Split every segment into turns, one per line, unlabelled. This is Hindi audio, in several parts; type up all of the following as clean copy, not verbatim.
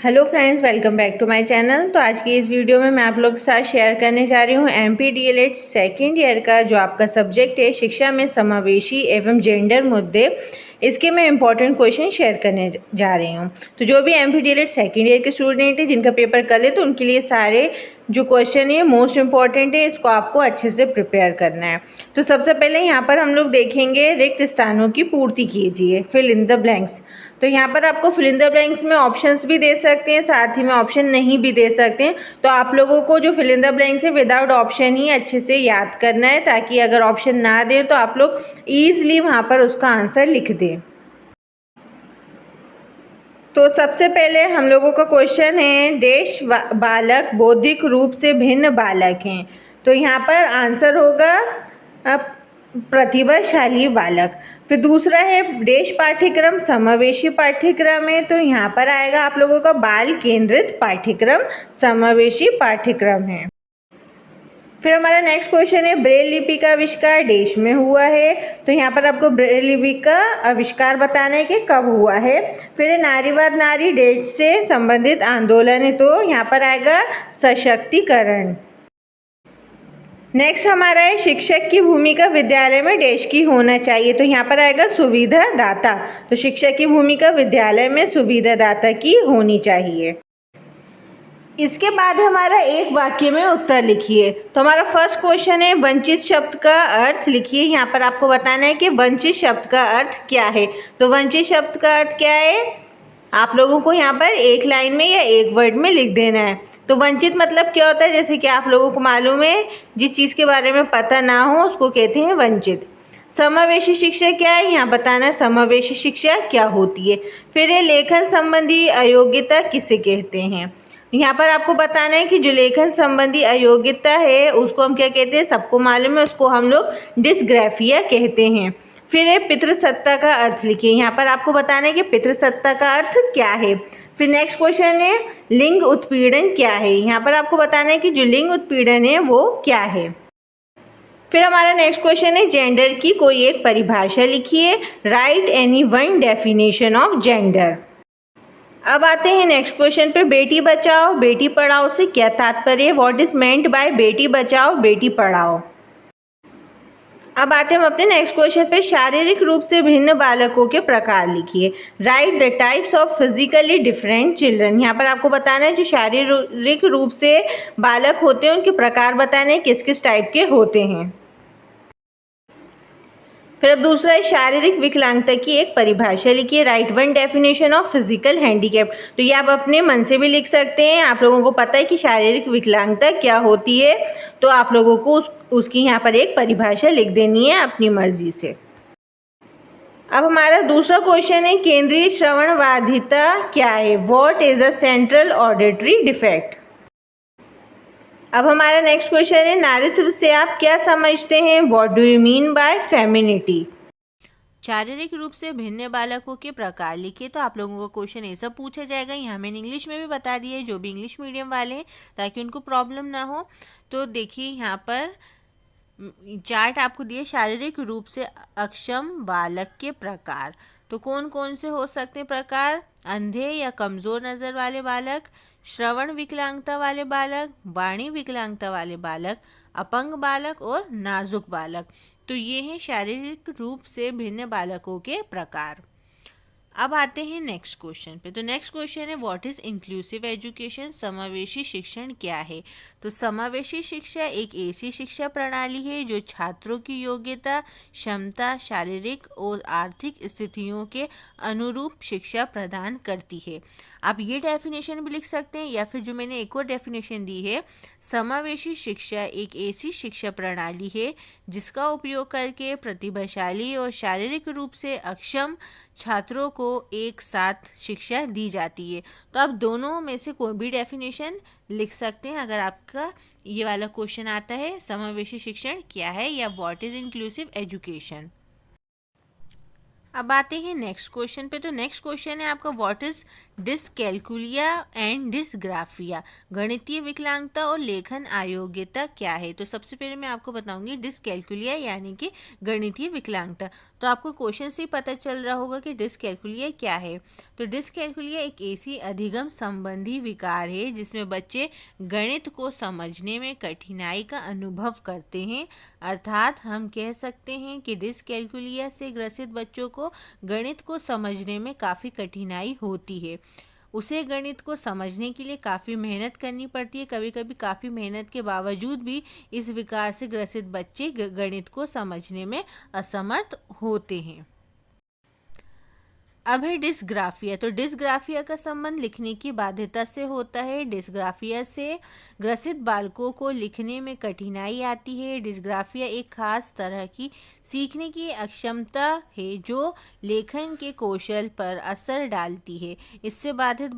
Hello friends, welcome back to my channel. तो आज की इस वीडियो में मैं आप लोग के साथ शेयर करने जा रही हूँ MPDLED सेकेंड ईयर का जो आपका सब्जेक्ट है शिक्षा में समावेशी एवं जेंडर मुद्दे, इसके मैं इंपॉर्टेंट क्वेश्चन शेयर करने जा रही हूँ। तो जो भी MPDLED सेकेंड ईयर के स्टूडेंट हैं जिनका पेपर कल है, तो उनके लिए सारे जो क्वेश्चन है मोस्ट इंपॉर्टेंट है, इसको आपको अच्छे से प्रिपेयर करना है। तो सबसे पहले यहाँ पर हम लोग देखेंगे रिक्त स्थानों की पूर्ति कीजिए, फिल इन द ब्लैंक्स। तो यहाँ पर आपको फिल इन द ब्लैंक्स में ऑप्शंस भी दे सकते हैं, साथ ही में ऑप्शन नहीं भी दे सकते हैं। तो आप लोगों को जो फिल इन द ब्लैंक्स है विदाउट ऑप्शन ही अच्छे से याद करना है, ताकि अगर ऑप्शन ना दें तो आप लोग ईजिली वहाँ पर उसका आंसर लिख दें। तो सबसे पहले हम लोगों का क्वेश्चन है, देश बालक बौद्धिक रूप से भिन्न बालक हैं। तो यहाँ पर आंसर होगा प्रतिभाशाली बालक। फिर दूसरा है, देश पाठ्यक्रम समावेशी पाठ्यक्रम है। तो यहाँ पर आएगा आप लोगों का बाल केंद्रित पाठ्यक्रम समावेशी पाठ्यक्रम है। फिर हमारा नेक्स्ट क्वेश्चन है, ब्रेल लिपि का आविष्कार देश में हुआ है। तो यहाँ पर आपको ब्रेल लिपि का आविष्कार बताना है कि कब हुआ है। फिर नारीवाद नारी देश से संबंधित आंदोलन है। तो यहाँ पर आएगा सशक्तिकरण। नेक्स्ट हमारा है, शिक्षक की भूमिका विद्यालय में देश की होना चाहिए। तो यहाँ पर आएगा सुविधा दाता। तो शिक्षक की भूमिका विद्यालय में सुविधा दाता की होनी चाहिए। इसके बाद हमारा एक वाक्य में उत्तर लिखिए। तो हमारा फर्स्ट क्वेश्चन है, वंचित शब्द का अर्थ लिखिए। यहाँ पर आपको बताना है कि वंचित शब्द का अर्थ क्या है। तो वंचित शब्द का अर्थ क्या है, आप लोगों को यहाँ पर एक लाइन में या एक वर्ड में लिख देना है। तो वंचित मतलब क्या होता है, जैसे कि आप लोगों को मालूम है, जिस चीज़ के बारे में पता ना हो उसको कहते हैं वंचित। समावेशी शिक्षा क्या है, यहाँ बताना है समावेशी शिक्षा क्या होती है। फिर ये लेखन संबंधी अयोग्यता किसे कहते हैं। यहाँ पर आपको बताना है कि जो लेखन संबंधी अयोग्यता है उसको हम क्या कहते हैं, सबको मालूम है, उसको हम लोग डिस्ग्राफिया कहते हैं। फिर है, पितृसत्ता का अर्थ लिखिए। यहाँ पर आपको बताना है कि पितृसत्ता का अर्थ क्या है। फिर नेक्स्ट क्वेश्चन है, लिंग उत्पीड़न क्या है। यहाँ पर आपको बताना है कि जो लिंग उत्पीड़न है वो क्या है। फिर हमारा नेक्स्ट क्वेश्चन है, जेंडर की कोई एक परिभाषा लिखिए। Right any one definition of gender. अब आते हैं नेक्स्ट क्वेश्चन पे, बेटी बचाओ बेटी पढ़ाओ से क्या तात्पर्य है। What is meant by Beti Bachao Beti Padhao. अब आते हैं हम अपने नेक्स्ट क्वेश्चन पे, शारीरिक रूप से भिन्न बालकों के प्रकार लिखिए। Right the types of physically different children. यहाँ पर आपको बताना है जो शारीरिक रूप से बालक होते हैं उनके प्रकार बताने किस किस टाइप के होते हैं। फिर अब दूसरा है, शारीरिक विकलांगता की एक परिभाषा लिखिए। Right one definition of physical handicap. तो ये आप अपने मन से भी लिख सकते हैं, आप लोगों को पता है कि शारीरिक विकलांगता क्या होती है, तो आप लोगों को उसकी यहाँ पर एक परिभाषा लिख देनी है अपनी मर्जी से। अब हमारा दूसरा क्वेश्चन है, केंद्रीय श्रवण बाधिता क्या है। What is a central auditory defect. अब हमारा नेक्स्ट क्वेश्चन है, नारीत्व से आप क्या समझते हैं। What do you mean by femininity. शारीरिक रूप से भिन्न बालकों के प्रकार लिखिए। तो आप लोगों को क्वेश्चन ऐसा पूछा जाएगा, यहाँ मैंने इंग्लिश में भी बता दिया है जो भी इंग्लिश मीडियम वाले हैं, ताकि उनको प्रॉब्लम ना हो। तो देखिए यहाँ पर चार्ट आपको दिए, शारीरिक रूप से अक्षम बालक के प्रकार। तो कौन कौन से हो सकते हैं प्रकार, अंधे या कमज़ोर नज़र वाले बालक, श्रवण विकलांगता वाले बालक, वाणी विकलांगता वाले बालक, अपंग बालक और नाजुक बालक। तो ये हैं शारीरिक रूप से भिन्न बालकों के प्रकार। अब आते हैं नेक्स्ट क्वेश्चन पे। तो नेक्स्ट क्वेश्चन है, व्हाट इज इंक्लूसिव एजुकेशन। समावेशी शिक्षण क्या है। तो समावेशी शिक्षा एक ऐसी शिक्षा प्रणाली है जो छात्रों की योग्यता, क्षमता, शारीरिक और आर्थिक स्थितियों के अनुरूप शिक्षा प्रदान करती है। आप ये डेफिनेशन भी लिख सकते हैं, या फिर जो मैंने एक और डेफिनेशन दी है, समावेशी शिक्षा एक ऐसी शिक्षा प्रणाली है जिसका उपयोग करके प्रतिभाशाली और शारीरिक रूप से अक्षम छात्रों को एक साथ शिक्षा दी जाती है। तो आप दोनों में से कोई भी डेफिनेशन लिख सकते हैं अगर आपका ये वाला क्वेश्चन आता है, समावेशी शिक्षण क्या है या व्हाट इज इंक्लूसिव एजुकेशन। अब आते हैं नेक्स्ट क्वेश्चन पे। तो नेक्स्ट क्वेश्चन है आपका, व्हाट इज डिसकैल्कुलिया एंड डिसग्राफिया। गणितीय विकलांगता और लेखन अयोग्यता क्या है? तो सबसे पहले मैं आपको बताऊंगी डिसकैल्कुलिया यानी कि गणितीय विकलांगता। तो आपको क्वेश्चन से ही पता चल रहा होगा कि डिसकैल्कुलिया क्या है। तो डिसकैल्कुलिया एक ऐसी अधिगम संबंधी विकार है जिसमें बच्चे गणित को समझने में कठिनाई का अनुभव करते हैं। अर्थात हम कह सकते हैं कि डिसकैल्कुलिया से ग्रसित बच्चों को गणित को समझने में काफ़ी कठिनाई होती है। उसे गणित को समझने के लिए काफ़ी मेहनत करनी पड़ती है। कभी कभी काफ़ी मेहनत के बावजूद भी इस विकार से ग्रसित बच्चे गणित को समझने में असमर्थ होते हैं। अब है डिस्ग्राफिया। तो डिस्ग्राफिया का संबंध लिखने की बाध्यता से होता है। डिस्ग्राफिया से ग्रसित बालकों को लिखने में कठिनाई आती है। डिस्ग्राफिया एक खास तरह की सीखने की अक्षमता है जो लेखन के कौशल पर असर डालती है। इससे बाधित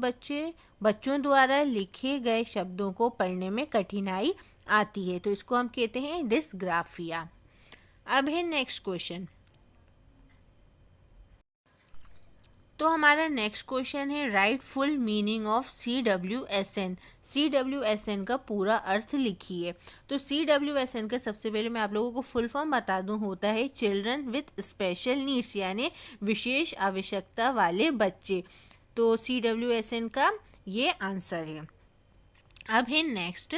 बच्चों द्वारा लिखे गए शब्दों को पढ़ने में कठिनाई आती है। तो इसको हम कहते हैं डिस्ग्राफिया। अब है नेक्स्ट क्वेश्चन। तो हमारा नेक्स्ट क्वेश्चन है right full meaning of CWSN। CWSN का पूरा अर्थ लिखिए। तो CWSN का सबसे पहले मैं आप लोगों को फुल फॉर्म बता दूं, होता है चिल्ड्रन विथ स्पेशल नीड्स यानी विशेष आवश्यकता वाले बच्चे। तो CWSN का ये आंसर है। अब है next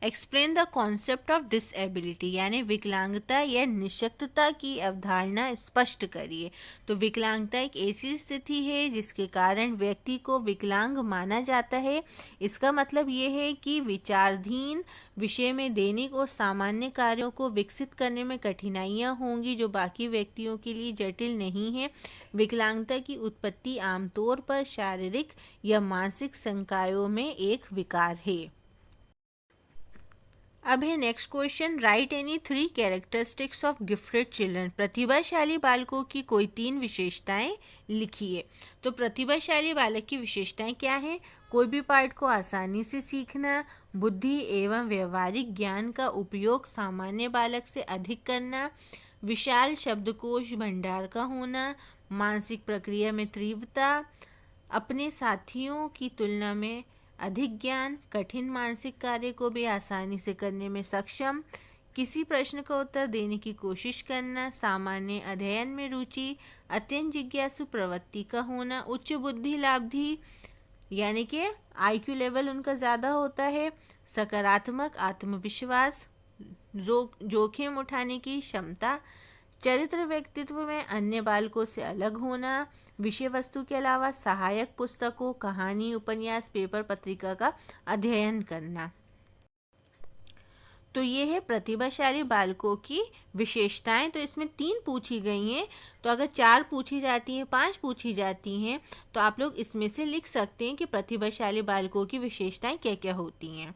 explain the concept of disability यानी विकलांगता या निशक्तता की अवधारणा स्पष्ट करिए। तो विकलांगता एक ऐसी स्थिति है जिसके कारण व्यक्ति को विकलांग माना जाता है। इसका मतलब ये है कि विचाराधीन विषय में दैनिक और सामान्य कार्यों को विकसित करने में कठिनाइयाँ होंगी जो बाकी व्यक्तियों के लिए जटिल नहीं है। विकलांगता की उत्पत्ति आमतौर पर शारीरिक या मानसिक संकायों में एक विकार है। अब है next question right any 3 characteristics of gifted children. प्रतिभाशाली बालकों की कोई 3 विशेषताएं लिखिए। तो प्रतिभाशाली बालक की विशेषताएं क्या हैं? कोई भी पाठ को आसानी से सीखना, बुद्धि एवं व्यवहारिक ज्ञान का उपयोग सामान्य बालक से अधिक करना, विशाल शब्दकोश भंडार का होना, मानसिक प्रक्रिया में तीव्रता, अपने साथियों की तुलना में अधिक ज्ञान, कठिन मानसिक कार्य को भी आसानी से करने में सक्षम, किसी प्रश्न का उत्तर देने की कोशिश करना, सामान्य अध्ययन में रुचि, अत्यंत जिज्ञासु प्रवृत्ति का होना, उच्च बुद्धि लाब्धि यानी कि IQ लेवल उनका ज़्यादा होता है, सकारात्मक आत्मविश्वास, जोखिम उठाने की क्षमता, चरित्र व्यक्तित्व में अन्य बालकों से अलग होना, विषय वस्तु के अलावा सहायक पुस्तकों, कहानी, उपन्यास, पेपर, पत्रिका का अध्ययन करना। तो ये है प्रतिभाशाली बालकों की विशेषताएं। तो इसमें 3 पूछी गई हैं। तो अगर 4 पूछी जाती हैं, 5 पूछी जाती हैं तो आप लोग इसमें से लिख सकते हैं कि प्रतिभाशाली बालकों की विशेषताएं क्या क्या होती हैं।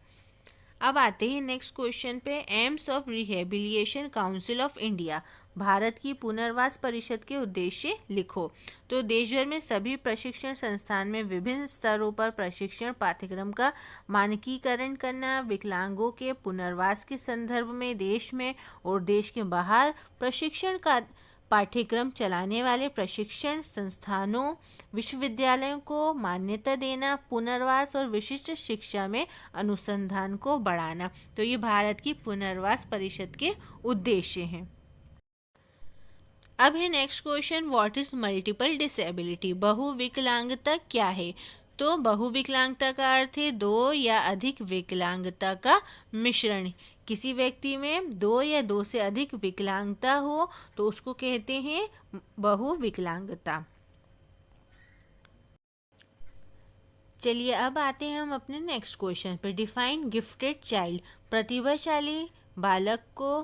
अब आते हैं नेक्स्ट क्वेश्चन पे। AIIMS of rehabilitation council of India, Bharat की पुनर्वास परिषद के उद्देश्य लिखो। तो देश भर में सभी प्रशिक्षण संस्थान में विभिन्न स्तरों पर प्रशिक्षण पाठ्यक्रम का मानकीकरण करना, विकलांगों के पुनर्वास के संदर्भ में देश में और देश के बाहर प्रशिक्षण का पाठ्यक्रम चलाने वाले प्रशिक्षण संस्थानों, विश्वविद्यालयों को मान्यता देना, पुनर्वास और विशिष्ट शिक्षा में अनुसंधान को बढ़ाना। तो ये भारत की पुनर्वास परिषद के उद्देश्य हैं। अब है next question what is multiple disability. बहुविकलांगता क्या है? तो बहुविकलांगता का अर्थ है 2 या अधिक विकलांगता का मिश्रण। किसी व्यक्ति में 2 या 2 से अधिक विकलांगता हो तो उसको कहते हैं बहुविकलांगता। चलिए अब आते हैं हम अपने नेक्स्ट क्वेश्चन पर। डिफाइन गिफ्टेड चाइल्ड, प्रतिभाशाली बालक को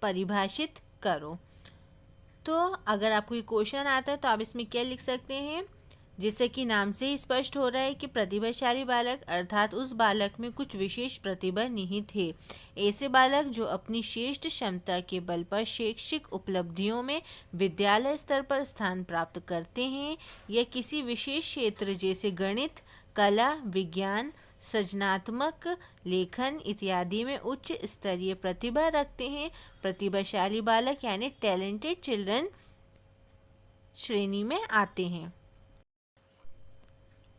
परिभाषित करो। तो अगर आपको ये क्वेश्चन आता है तो आप इसमें क्या लिख सकते हैं? जिससे कि नाम से ही स्पष्ट हो रहा है कि प्रतिभाशाली बालक अर्थात उस बालक में कुछ विशेष प्रतिभा निहित है। ऐसे बालक जो अपनी श्रेष्ठ क्षमता के बल पर शैक्षिक उपलब्धियों में विद्यालय स्तर पर स्थान प्राप्त करते हैं या किसी विशेष क्षेत्र जैसे गणित, कला, विज्ञान, सृजनात्मक लेखन इत्यादि में उच्च स्तरीय प्रतिभा रखते हैं। प्रतिभाशाली बालक यानी टैलेंटेड चिल्ड्रन श्रेणी में आते हैं।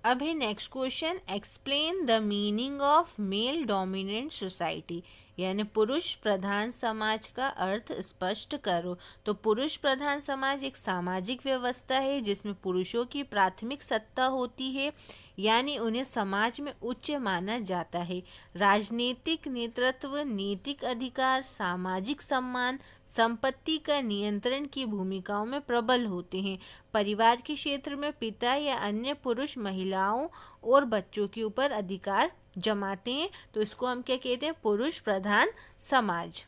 अब है next question, explain the meaning of male dominant society, यानी पुरुष प्रधान समाज का अर्थ स्पष्ट करो। तो पुरुष प्रधान समाज एक सामाजिक व्यवस्था है जिसमें पुरुषों की प्राथमिक सत्ता होती है, यानी उन्हें समाज में उच्च माना जाता है। राजनीतिक नेतृत्व, नैतिक अधिकार, सामाजिक सम्मान, संपत्ति का नियंत्रण की भूमिकाओं में प्रबल होते हैं। परिवार के क्षेत्र में पिता या अन्य पुरुष महिलाओं और बच्चों के ऊपर अधिकार जमाते हैं, तो इसको हम क्या कहते हैं, पुरुष प्रधान समाज।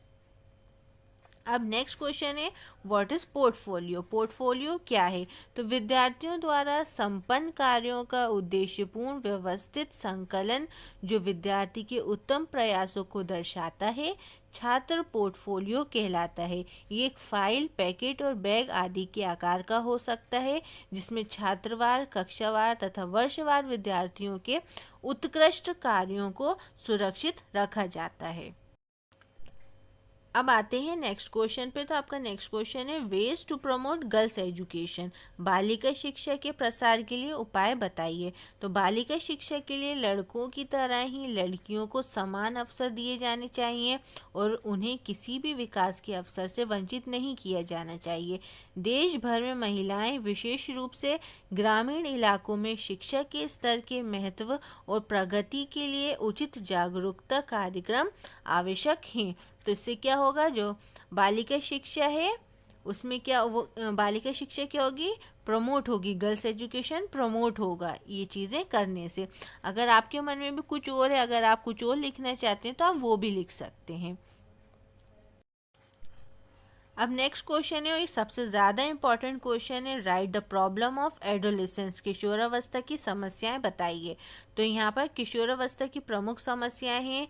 अब नेक्स्ट क्वेश्चन है, व्हाट इज पोर्टफोलियो। पोर्टफोलियो क्या है? तो विद्यार्थियों द्वारा संपन्न कार्यों का उद्देश्यपूर्ण व्यवस्थित संकलन जो विद्यार्थी के उत्तम प्रयासों को दर्शाता है, छात्र पोर्टफोलियो कहलाता है। ये एक फाइल, पैकेट और बैग आदि के आकार का हो सकता है जिसमें छात्रवार, कक्षावार तथा वर्षवार विद्यार्थियों के उत्कृष्ट कार्यों को सुरक्षित रखा जाता है। अब आते हैं नेक्स्ट क्वेश्चन पे। तो आपका नेक्स्ट क्वेश्चन है, ways to promote girls education, बालिका शिक्षा के प्रसार के लिए उपाय बताइए। तो बालिका शिक्षा के लिए लड़कों की तरह ही लड़कियों को समान अवसर दिए जाने चाहिए और उन्हें किसी भी विकास के अवसर से वंचित नहीं किया जाना चाहिए। देश भर में महिलाएं, विशेष रूप से ग्रामीण इलाकों में शिक्षा के स्तर के महत्व और प्रगति के लिए उचित जागरूकता कार्यक्रम आवश्यक हैं। तो इससे क्या होगा, जो बालिका शिक्षा है उसमें क्या वो बालिका शिक्षा क्या होगी, प्रमोट होगी, गर्ल्स एजुकेशन प्रमोट होगा ये चीज़ें करने से। अगर आपके मन में भी कुछ और है, अगर आप कुछ और लिखना चाहते हैं तो आप वो भी लिख सकते हैं। अब नेक्स्ट क्वेश्चन है, ये सबसे ज़्यादा इम्पॉर्टेंट क्वेश्चन है, right the problem of adolescence, किशोरावस्था की समस्याएं बताइए। तो यहाँ पर किशोरावस्था की प्रमुख समस्याएं हैं,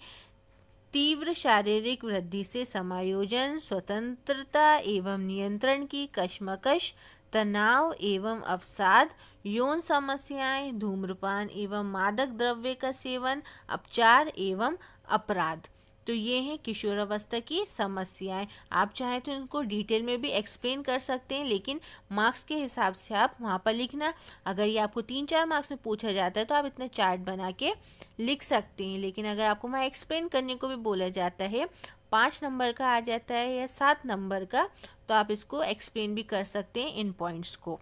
तीव्र शारीरिक वृद्धि से समायोजन, स्वतंत्रता एवं नियंत्रण की कशमकश, तनाव एवं अवसाद, यौन समस्याएं, धूम्रपान एवं मादक द्रव्य का सेवन, अपचार एवं अपराध। तो ये हैं किशोरावस्था की समस्याएं। आप चाहें तो इनको डिटेल में भी एक्सप्लेन कर सकते हैं, लेकिन मार्क्स के हिसाब से आप वहाँ पर लिखना। अगर ये आपको 3-4 मार्क्स में पूछा जाता है तो आप इतना चार्ट बना के लिख सकते हैं, लेकिन अगर आपको वहाँ एक्सप्लेन करने को भी बोला जाता है, 5 नंबर का आ जाता है या 7 नंबर का, तो आप इसको एक्सप्लेन भी कर सकते हैं इन पॉइंट्स को।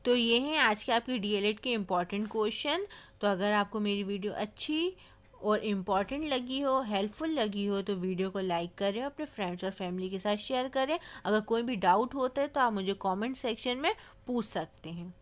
तो ये हैं आज के आपके डीएलएड के इम्पॉर्टेंट क्वेश्चन। तो अगर आपको मेरी वीडियो अच्छी और इम्पॉर्टेंट लगी हो, हेल्पफुल लगी हो, तो वीडियो को लाइक करें, अपने फ्रेंड्स और फैमिली के साथ शेयर करें। अगर कोई भी डाउट होता है तो आप मुझे कमेंट सेक्शन में पूछ सकते हैं।